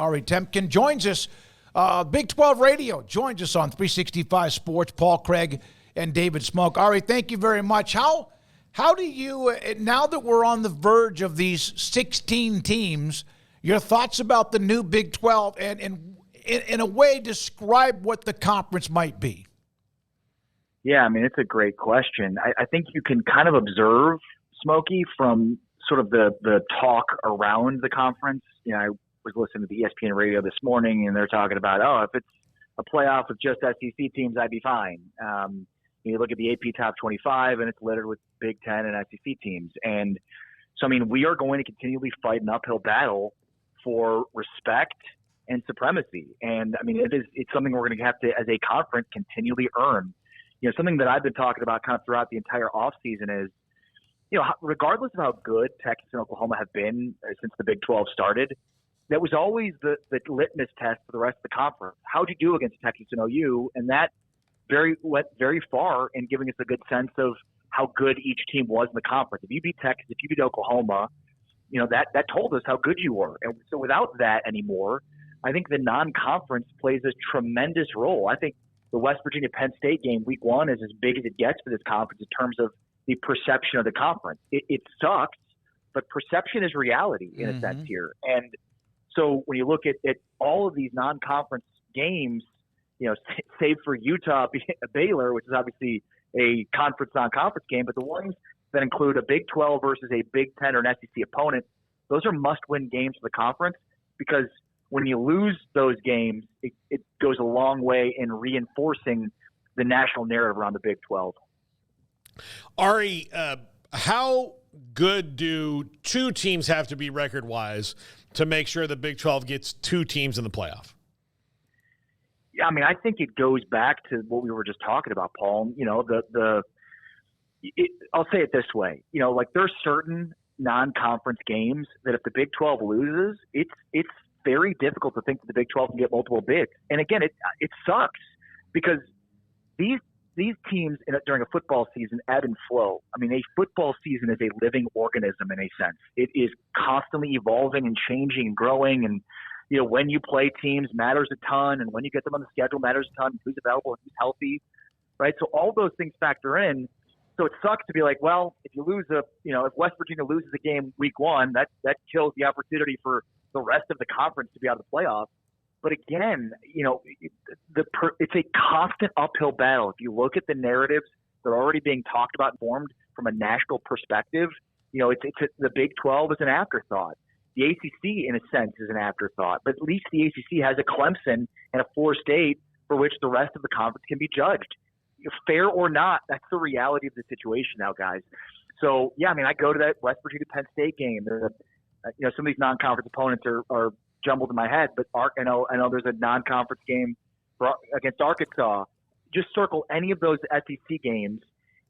Ari Temkin, joins us. Big 12 Radio joins us on 365 Sports. Paul Craig and David Smoke. Ari, thank you very much. How do you, now that we're on the verge of these 16 teams, your thoughts about the new Big 12 and in a way describe what the conference might be? Yeah, I mean, it's a great question. I think you can kind of observe, Smokey, from sort of the talk around the conference. You know, I was listening to the ESPN radio this morning, and they're talking about, if it's a playoff with just SEC teams, I'd be fine. You look at the AP Top 25, and it's littered with Big Ten and SEC teams. And so, I mean, we are going to continually fight an uphill battle for respect and supremacy. And, I mean, it's something we're going to have to, as a conference, continually earn. You know, something that I've been talking about kind of throughout the entire offseason is, you know, regardless of how good Texas and Oklahoma have been since the Big 12 started, that was always the litmus test for the rest of the conference. How'd you do against Texas and OU? And that went very far in giving us a good sense of how good each team was in the conference. If you beat Texas, if you beat Oklahoma, you know, that told us how good you were. And so without that anymore, I think the non-conference plays a tremendous role. I think the West Virginia-Penn State game week 1 is as big as it gets for this conference in terms of the perception of the conference. It sucks, but perception is reality in a sense here. And so when you look at all of these non-conference games, you know, save for Utah, Baylor, which is obviously a conference non-conference game, but the ones that include a Big 12 versus a Big 10 or an SEC opponent, those are must-win games for the conference, because when you lose those games, it goes a long way in reinforcing the national narrative around the Big 12. Ari, how good do two teams have to be record-wise to make sure the Big 12 gets two teams in the playoff? Yeah, I mean, I think it goes back to what we were just talking about, Paul. You know, I'll say it this way. You know, like, there's certain non-conference games that if the Big 12 loses, it's very difficult to think that the Big 12 can get multiple bigs. And again, it sucks because these teams during a football season ebb and flow. I mean, a football season is a living organism in a sense. It is constantly evolving and changing and growing. And, you know, when you play teams matters a ton, and when you get them on the schedule matters a ton, who's available and who's healthy, right? So all those things factor in. So it sucks to be like, well, if you lose if West Virginia loses a game week 1, that kills the opportunity for the rest of the conference to be out of the playoffs. But again, you know, it's a constant uphill battle. If you look at the narratives that are already being talked about and formed from a national perspective, you know, the Big 12 is an afterthought. The ACC, in a sense, is an afterthought. But at least the ACC has a Clemson and a Florida State for which the rest of the conference can be judged. Fair or not, that's the reality of the situation now, guys. So, yeah, I mean, I go to that West Virginia-Penn State game. You know, some of these non-conference opponents are jumbled in my head, but I know there's a non-conference game against Arkansas. Just circle any of those SEC games,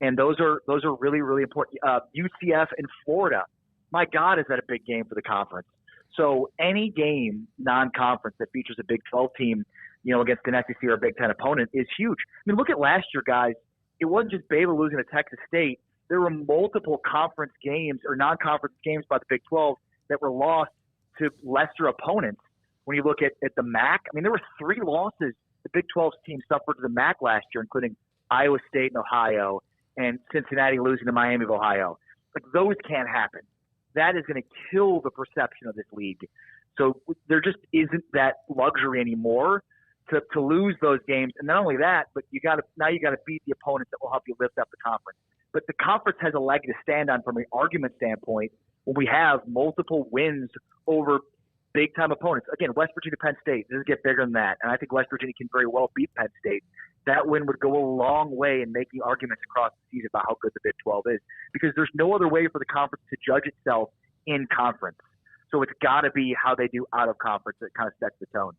and those are really, really important. UCF in Florida, my God, is that a big game for the conference? So any game non-conference that features a Big 12 team, you know, against an SEC or a Big 10 opponent is huge. I mean, look at last year, guys. It wasn't just Baylor losing to Texas State. There were multiple conference games or non-conference games by the Big 12 that were lost to lesser opponents. When you look at the MAC, I mean, there were 3 losses the Big 12 team suffered to the MAC last year, including Iowa State and Ohio, and Cincinnati losing to Miami of Ohio. Like, those can't happen. That is going to kill the perception of this league. So there just isn't that luxury anymore to lose those games. And not only that, but you got to beat the opponents that will help you lift up the conference. But the conference has a leg to stand on from an argument standpoint when we have multiple wins over big-time opponents. Again, West Virginia, Penn State, doesn't get bigger than that. And I think West Virginia can very well beat Penn State. That win would go a long way in making arguments across the season about how good the Big 12 is, because there's no other way for the conference to judge itself in conference. So it's got to be how they do out of conference that kind of sets the tone.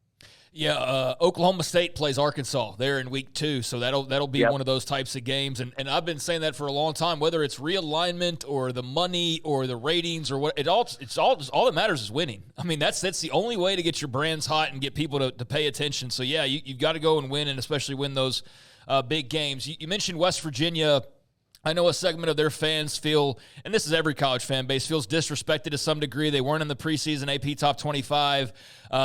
Yeah, Oklahoma State plays Arkansas there in week 2, so that'll be one of those types of games. And I've been saying that for a long time, whether it's realignment or the money or the ratings or what, all that matters is winning. I mean, that's the only way to get your brands hot and get people to pay attention. So yeah, you've got to go and win, and especially win those big games. You mentioned West Virginia I know a segment of their fans feel, and this is every college fan base, feels disrespected to some degree. They weren't in the preseason AP Top 25.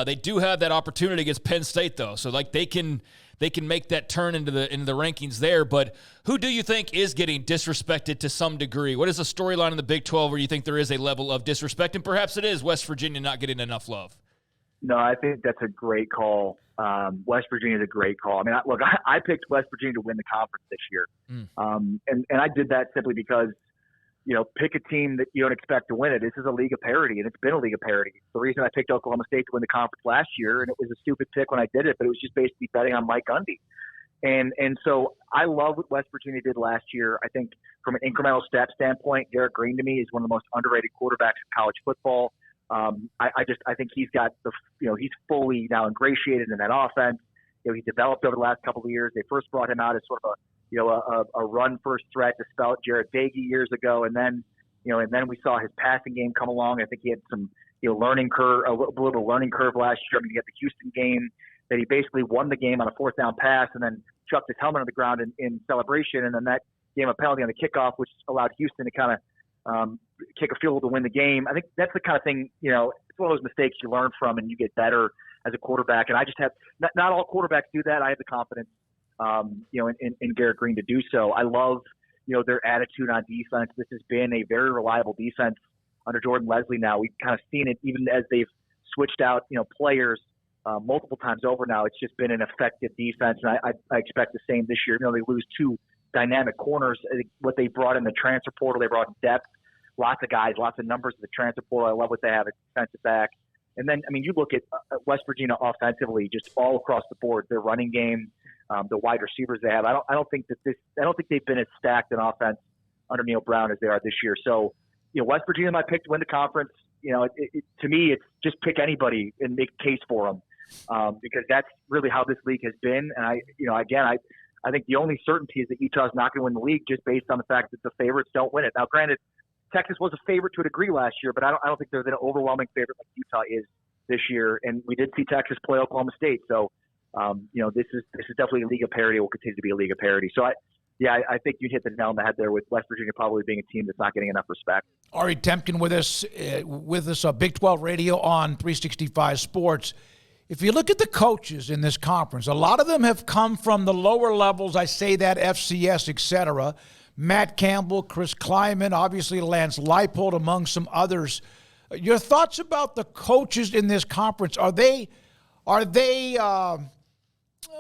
They do have that opportunity against Penn State, though. So, like, they can make that turn into the rankings there. But who do you think is getting disrespected to some degree? What is the storyline in the Big 12 where you think there is a level of disrespect? And perhaps it is West Virginia not getting enough love. No, I think that's a great call. West Virginia is a great call. I mean, I picked West Virginia to win the conference this year. And I did that simply because, pick a team that you don't expect to win it. This is a league of parity, and it's been a league of parity. The reason I picked Oklahoma State to win the conference last year, and it was a stupid pick when I did it, but it was just basically betting on Mike Gundy. And so I love what West Virginia did last year. I think from an incremental step standpoint, Garrett Green to me is one of the most underrated quarterbacks in college football. I think he's got he's fully now ingratiated in that offense. He developed over the last couple of years. They first brought him out as sort of a run first threat to spell Jared Dagey years ago. And then we saw his passing game come along. I think he had some, learning curve, a little bit of learning curve last year. I mean, he had the Houston game that he basically won the game on a fourth down pass and then chucked his helmet on the ground in celebration. And then that gave him a penalty on the kickoff, which allowed Houston to kind of, kick a field goal to win the game. I think that's the kind of thing, it's one of those mistakes you learn from and you get better as a quarterback. And I just have, not all quarterbacks do that. I have the confidence, in Garrett Green to do so. I love, their attitude on defense. This has been a very reliable defense under Jordan Leslie now. We've kind of seen it even as they've switched out, players multiple times over now. It's just been an effective defense. And I expect the same this year. They lose two dynamic corners. I think what they brought in the transfer portal, they brought in depth. Lots of guys, lots of numbers in the transfer portal. I love what they have at defensive back. And then, you look at West Virginia offensively, just all across the board. Their running game, the wide receivers they have. I don't think they've been as stacked in offense under Neil Brown as they are this year. So, West Virginia might pick to win the conference. To me, it's just pick anybody and make a case for them because that's really how this league has been. And I think the only certainty is that Utah's not going to win the league just based on the fact that the favorites don't win it. Now, granted, Texas was a favorite to a degree last year, but I don't think they're an overwhelming favorite like Utah is this year. And we did see Texas play Oklahoma State. So, this is definitely a league of parity. It will continue to be a league of parity. So, I think you hit the nail on the head there with West Virginia probably being a team that's not getting enough respect. Ari Temkin with us, Big 12 Radio on 365 Sports. If you look at the coaches in this conference, a lot of them have come from the lower levels. I say that, FCS, et cetera. Matt Campbell, Chris Kleiman, obviously Lance Leipold, among some others. Your thoughts about the coaches in this conference? Are they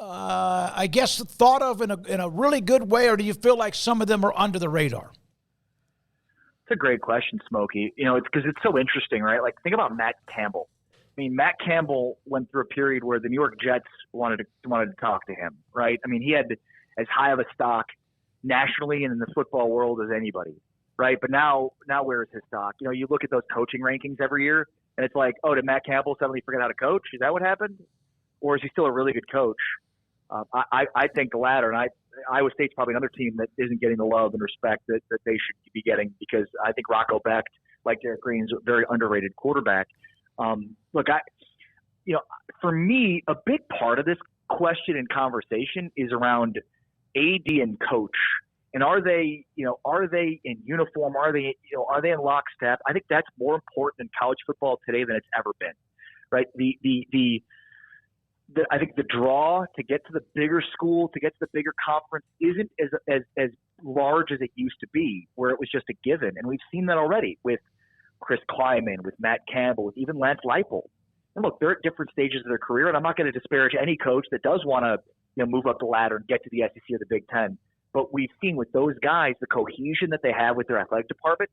I guess, thought of in a really good way, or do you feel like some of them are under the radar? It's a great question, Smokey. It's because it's so interesting, right? Like, think about Matt Campbell. I mean, Matt Campbell went through a period where the New York Jets wanted to talk to him, right? I mean, he had as high of a stock nationally and in the football world as anybody, right? But now where is his stock? You look at those coaching rankings every year, and it's like, oh, did Matt Campbell suddenly forget how to coach? Is that what happened? Or is he still a really good coach? I think the latter, and Iowa State's probably another team that isn't getting the love and respect that they should be getting because I think Rocco Becht, like Garrett Green, is a very underrated quarterback. Look, for me, a big part of this question and conversation is around AD and coach. And are they in uniform? Are they in lockstep? I think that's more important in college football today than it's ever been, right? I think the draw to get to the bigger school, to get to the bigger conference isn't as large as it used to be, where it was just a given. And we've seen that already with Chris Kleiman, with Matt Campbell, with even Lance Leipold. And look, they're at different stages of their career, and I'm not going to disparage any coach that does want to move up the ladder and get to the SEC or the Big Ten. But we've seen with those guys the cohesion that they have with their athletic department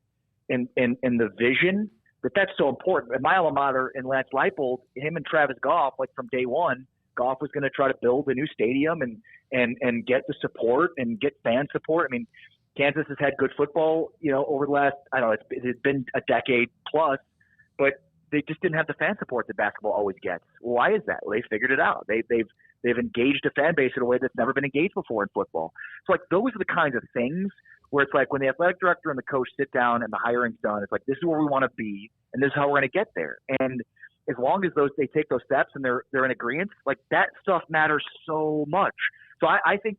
and the vision that's so important. At my alma mater in Lance Leipold, him and Travis Goff, like from day one, Goff was going to try to build a new stadium and get the support and get fan support. I mean, Kansas has had good football, over the last, it's been a decade plus, but they just didn't have the fan support that basketball always gets. Why is that? Well, they figured it out. They've engaged a fan base in a way that's never been engaged before in football. So, like, those are the kinds of things where it's like when the athletic director and the coach sit down and the hiring's done, it's like, this is where we want to be, and this is how we're going to get there. And as long as they take those steps and they're in agreement, like, that stuff matters so much. So I think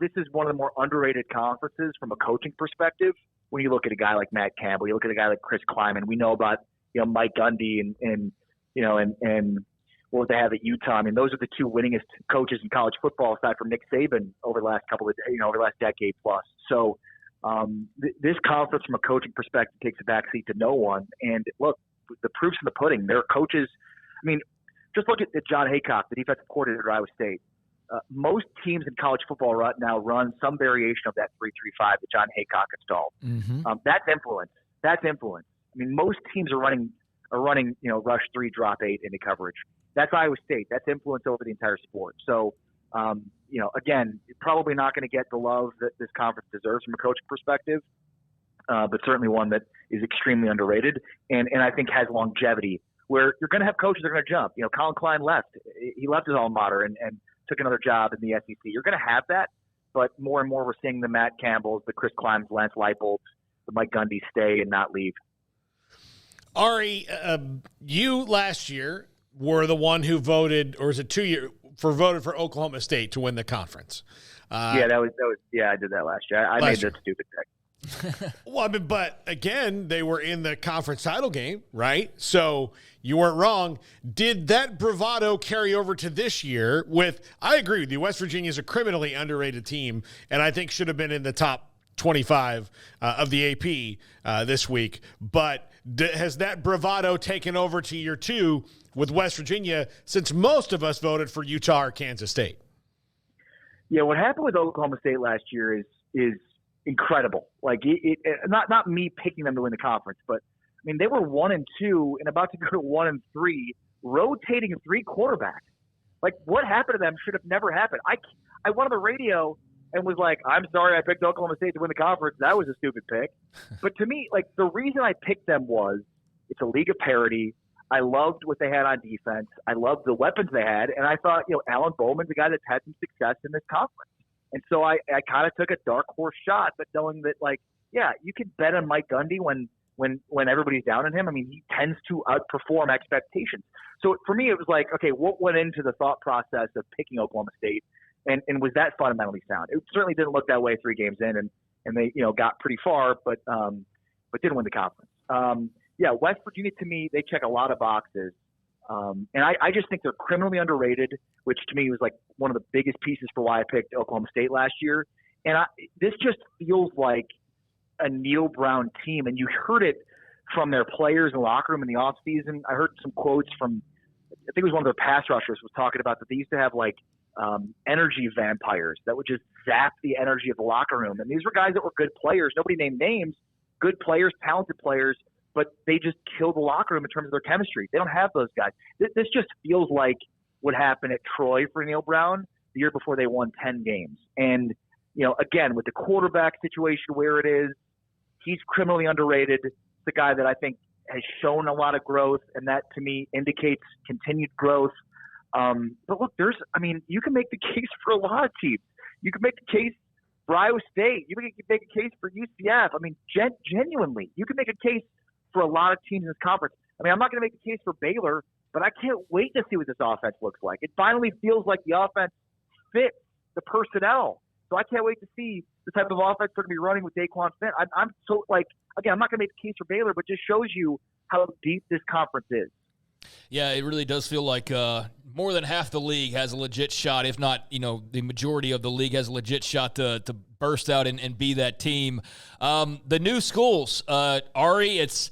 this is one of the more underrated conferences from a coaching perspective. When you look at a guy like Matt Campbell, you look at a guy like Chris Kleiman. We know about Mike Gundy and what they have at Utah. I mean, those are the two winningest coaches in college football, aside from Nick Saban over the last over the last decade plus. So this conference, from a coaching perspective, takes a backseat to no one. And look, the proof's in the pudding. Their coaches. I mean, just look at John Haycock, the defensive coordinator at Iowa State. Most teams in college football right now run some variation of that 3-3-5 that John Haycock installed. Mm-hmm. That's influence. I mean, most teams are running rush 3, drop 8 into coverage. That's Iowa State. That's influence over the entire sport. So, again, you're probably not going to get the love that this conference deserves from a coaching perspective, but certainly one that is extremely underrated and I think has longevity, where you're going to have coaches that are going to jump. Colin Klein left. He left his alma mater and took another job in the SEC. You're going to have that, but more and more we're seeing the Matt Campbells, the Chris Klein's, Lance Leipold's, the Mike Gundy stay and not leave. Ari, you last year were the one who voted, or is it 2 years, voted for Oklahoma State to win the conference. That was. Yeah, I did that last year. I made that stupid pick. Well, I mean, but again, they were in the conference title game, right? So you weren't wrong. Did that bravado carry over to this year I agree with you, West Virginia is a criminally underrated team, and I think should have been in the top 25 of the AP this week. But has that bravado taken over to year 2 with West Virginia, since most of us voted for Utah or Kansas State? Yeah, what happened with Oklahoma State last year is incredible. Like not me picking them to win the conference, but I mean they were 1-2 and about to go to 1-3, rotating 3 quarterbacks. Like what happened to them should have never happened. I went on the radio and was like, I'm sorry I picked Oklahoma State to win the conference. That was a stupid pick. But to me, like the reason I picked them was it's a league of parity. I loved what they had on defense. I loved the weapons they had, and I thought Alan Bowman's a guy that's had some success in this conference. And so I kind of took a dark horse shot, but knowing that, you can bet on Mike Gundy when everybody's down on him. I mean, he tends to outperform expectations. So for me, it was like, okay, what went into the thought process of picking Oklahoma State, and was that fundamentally sound? It certainly didn't look that way 3 games in, and they got pretty far, but didn't win the conference. West Virginia, to me, they check a lot of boxes. And I just think they're criminally underrated, which to me was like one of the biggest pieces for why I picked Oklahoma State last year. And this just feels like a Neil Brown team. And you heard it from their players in the locker room in the offseason. I heard some quotes from, I think it was one of their pass rushers was talking about that they used to have energy vampires that would just zap the energy of the locker room. And these were guys that were good players. Nobody named names, good players, talented players, but they just killed the locker room in terms of their chemistry. They don't have those guys. This just feels like what happened at Troy for Neil Brown the year before they won 10 games. And, again, with the quarterback situation where it is, he's criminally underrated. It's a guy that I think has shown a lot of growth, and that to me indicates continued growth. But look, you can make the case for a lot of teams. You can make the case for Iowa State. You can make a case for UCF. I mean, genuinely, you can make a case for a lot of teams in this conference. I mean, I'm not going to make a case for Baylor, but I can't wait to see what this offense looks like. It finally feels like the offense fits the personnel. So I can't wait to see the type of offense they're going to be running with Daquan Finn. I'm so again, I'm not going to make a case for Baylor, but just shows you how deep this conference is. Yeah, it really does feel like more than half the league has a legit shot, if not, the majority of the league has a legit shot to burst out and be that team. The new schools, Ari, it's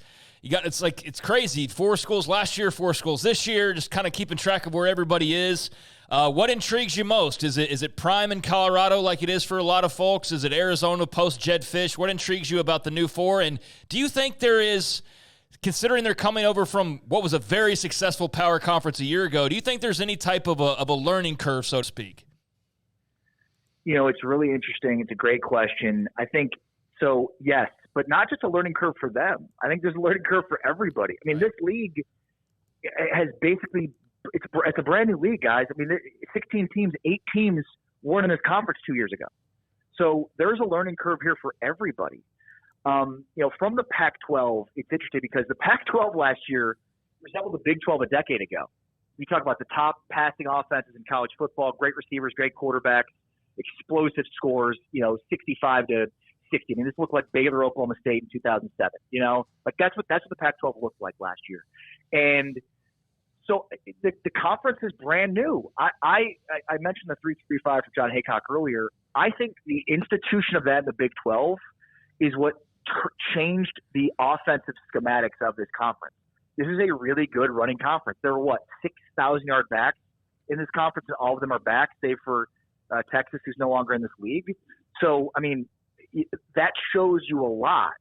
crazy. 4 schools last year, 4 schools this year, just kind of keeping track of where everybody is. What intrigues you most? Is it Prime in Colorado like it is for a lot of folks? Is it Arizona post Jed Fish? What intrigues you about the new 4? And do you think there is, considering they're coming over from what was a very successful power conference a year ago, do you think there's any type of a learning curve, so to speak? It's really interesting. It's a great question. I think so, yes, but not just a learning curve for them. I think there's a learning curve for everybody. I mean, this league has basically it's a brand new league, guys. I mean, 16 teams, 8 teams weren't in this conference 2 years ago. So there's a learning curve here for everybody. From the Pac-12, it's interesting because the Pac-12 last year resembled the Big 12 a decade ago. You talk about the top passing offenses in college football, great receivers, great quarterbacks. explosive scores, 65 to 60. I mean, this looked like Baylor, Oklahoma State in 2007. Like that's what the Pac-12 looked like last year. And so the conference is brand new. I mentioned the 3-3-5 for John Haycock earlier. I think the institution of that in the Big 12 is what changed the offensive schematics of this conference. This is a really good running conference. There were 6,000-yard backs in this conference, and all of them are back, save for Texas, who's no longer in this league. So, I mean, that shows you a lot.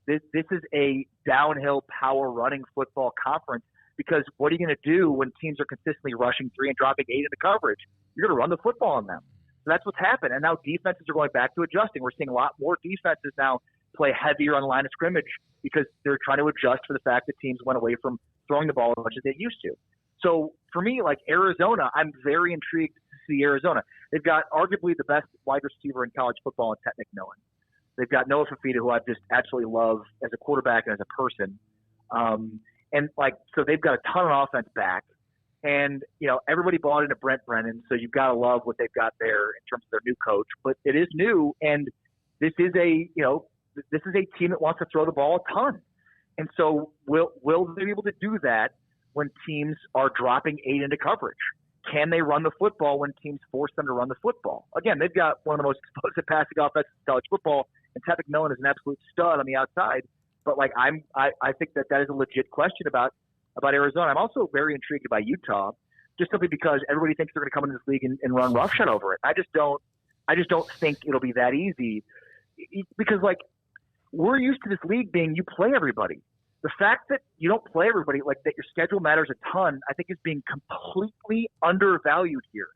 This is a downhill power running football conference, because what are you going to do when teams are consistently rushing 3 and dropping 8 into coverage? You're going to run the football on them. So that's what's happened. And now defenses are going back to adjusting. We're seeing a lot more defenses now play heavier on the line of scrimmage because they're trying to adjust for the fact that teams went away from throwing the ball as much as they used to. So for me, like Arizona, I'm very intrigued to see Arizona. They've got arguably the best wide receiver in college football in Ted McMillan. They've got Noah Fafita, who I just absolutely love as a quarterback and as a person. So they've got a ton of offense back. And, everybody bought into Brent Brennan, so you've got to love what they've got there in terms of their new coach. But it is new, and this is a team that wants to throw the ball a ton. And so will they be able to do that when teams are dropping 8 into coverage? Can they run the football when teams force them to run the football? Again, they've got one of the most explosive passing offenses in college football, and Ted McMillan is an absolute stud on the outside. But I think that is a legit question about Arizona. I'm also very intrigued by Utah, just simply because everybody thinks they're going to come into this league and run roughshod over it. I just don't think it'll be that easy, because we're used to this league being you play everybody. The fact that you don't play everybody, that your schedule matters a ton, I think is being completely undervalued here.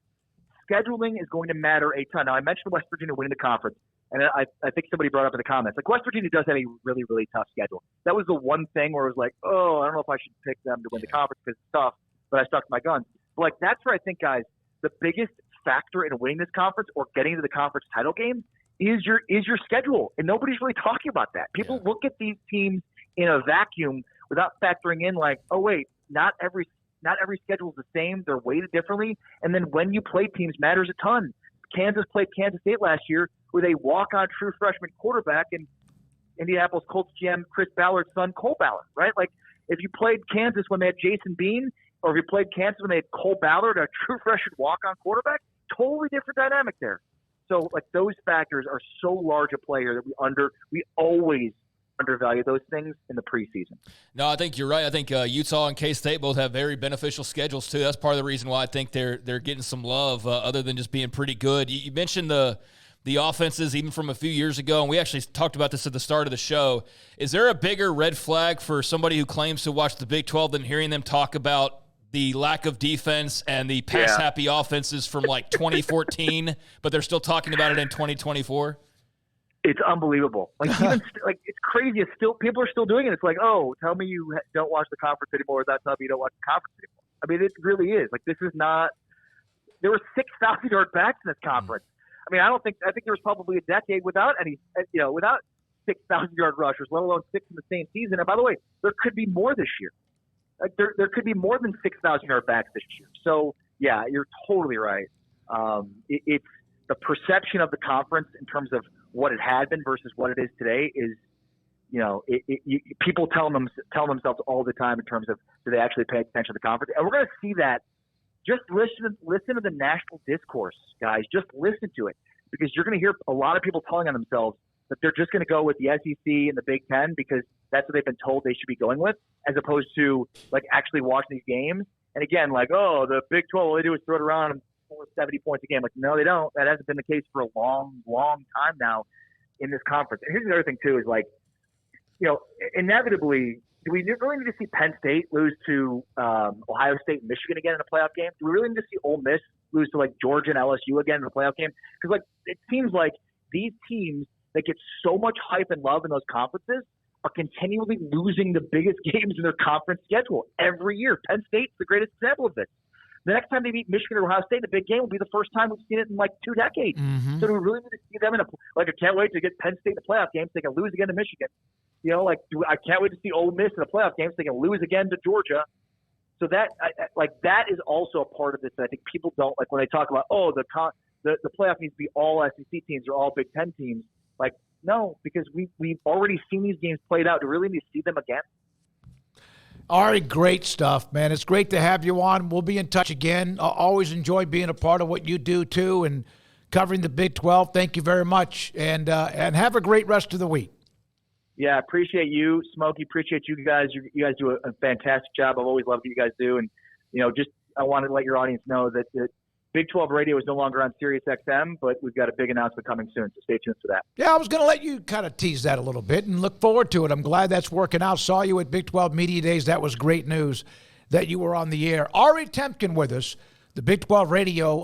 Scheduling is going to matter a ton. Now, I mentioned West Virginia winning the conference, and I think somebody brought up in the comments, West Virginia does have a really, really tough schedule. That was the one thing where it was I don't know if I should pick them to win the conference because it's tough, but I stuck to my guns. But that's where I think, guys, the biggest factor in winning this conference or getting to the conference title game is your schedule, and nobody's really talking about that. People look at these teams in a vacuum without factoring in not every schedule is the same. They're weighted differently, and then when you play teams matters a ton. Kansas played Kansas State last year with a walk-on true freshman quarterback and Indianapolis Colts GM Chris Ballard's son Cole Ballard, right? If you played Kansas when they had Jason Bean, or if you played Kansas when they had Cole Ballard, a true freshman walk-on quarterback, totally different dynamic there. So those factors are so large a player that we always undervalue those things in the preseason. No, I think you're right. I think Utah and K-State both have very beneficial schedules too. That's part of the reason why I think they're getting some love, other than just being pretty good. You mentioned the offenses even from a few years ago, and we actually talked about this at the start of the show. Is there a bigger red flag for somebody who claims to watch the Big 12 than hearing them talk about the lack of defense and the pass-happy offenses from 2014, but they're still talking about it in 2024? It's unbelievable. It's crazy. It's still, people are still doing it. It's tell me you don't watch the conference anymore. That's how you don't watch the conference anymore. I mean, it really is. This is not. There were 6,000-yard backs in this conference. I mean, I think there was probably a decade without any, without 6,000-yard rushers, let alone 6 in the same season. And by the way, there could be more this year. There could be more than 6,000-yard backs this year. So yeah, you're totally right. It's the perception of the conference in terms of what it had been versus what it is today is, people tell themselves all the time in terms of, do they actually pay attention to the conference? And we're going to see that. Just listen to the national discourse, guys. Just listen to it, because you're going to hear a lot of people telling on themselves that they're just going to go with the SEC and the Big Ten because that's what they've been told they should be going with, as opposed to actually watching these games. And again, the Big 12, all they do is throw it around and score 70 points a game. No, they don't. That hasn't been the case for a long, long time now in this conference. And here's the other thing too: is inevitably, do we really need to see Penn State lose to Ohio State and Michigan again in a playoff game? Do we really need to see Ole Miss lose to Georgia and LSU again in a playoff game? Because it seems like these teams that get so much hype and love in those conferences are continually losing the biggest games in their conference schedule every year. Penn State's the greatest example of this. The next time they meet Michigan or Ohio State in a big game will be the first time we've seen it in 2 decades. Mm-hmm. So do we really need to see them in I can't wait to get Penn State in a playoff game so they can lose again to Michigan. I can't wait to see Ole Miss in a playoff game so they can lose again to Georgia. So that is also a part of this that I think people don't when they talk about the playoff needs to be all SEC teams or all Big Ten teams. Like, no, because we've already seen these games played out. Do we really need to see them again? Ari, great stuff, man. It's great to have you on. We'll be in touch again. I always enjoy being a part of what you do, too, and covering the Big 12. Thank you very much, and have a great rest of the week. Yeah, appreciate you, Smokey. Appreciate you guys. You guys do a fantastic job. I've always loved what you guys do. And, I wanted to let your audience know that Big 12 Radio is no longer on Sirius XM, but we've got a big announcement coming soon, so stay tuned for that. Yeah, I was going to let you kind of tease that a little bit and look forward to it. I'm glad that's working out. Saw you at Big 12 Media Days. That was great news that you were on the air. Ari Temkin with us, the Big 12 Radio